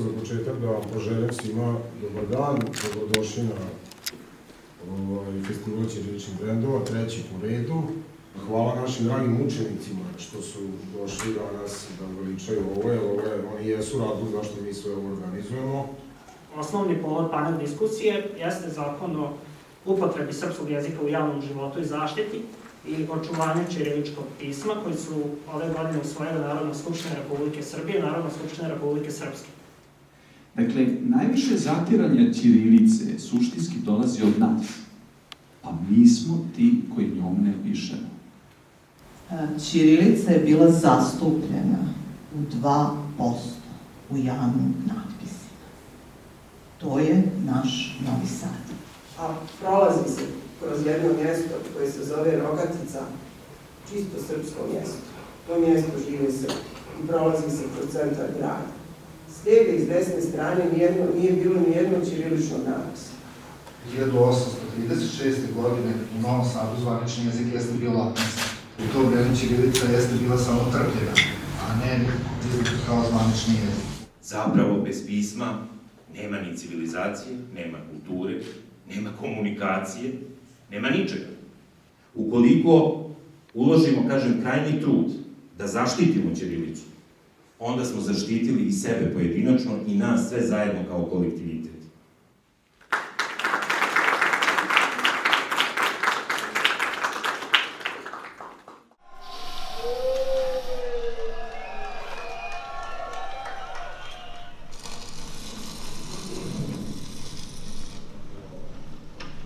za početak da vam poželim svima dobar dan, dobrodošli na festival ćiriličnih brendova, treći po redu. Hvala našim dragim učenicima što su došli danas da veličaju ovo, jer oni jesu razlog zašto mi sve ovo organizujemo. Osnovni povod panel diskusije jeste zakon o upotrebi srpskog jezika u javnom životu i zaštiti i očuvanju ćiriličkog pisma, koji su ove godine usvojile Narodna skupština Republike Srbije i Narodna skupština Republike Srpske. Dakle, najviše zatiranja ćirilice suštinski dolazi od nas, a mi smo ti koji njom ne pišemo. Ćirilica je bila zastupljena u 2% u javnim natpisima. To je naš Novi Sad. A prolazi se kroz jedno mjesto koje se zove Rogatica, čisto srpsko mjesto. To mjesto žive se i prolazi se kroz centar grada. S lijeve i s desne strane nije bilo ni jednog ćiriličnog napisa. 1836. godine u Novom Sadu zvanični jezik jeste bio latinski. U to vreme ćirilica jeste bila samo trpljena, a ne kao zvanični jezik. Zapravo, bez pisma nema ni civilizacije, nema kulture, nema komunikacije, nema ničega. Ukoliko uložimo, krajnji trud da zaštitimo ćirilicu, onda smo zaštitili i sebe pojedinačno i nas sve zajedno kao kolektivitet.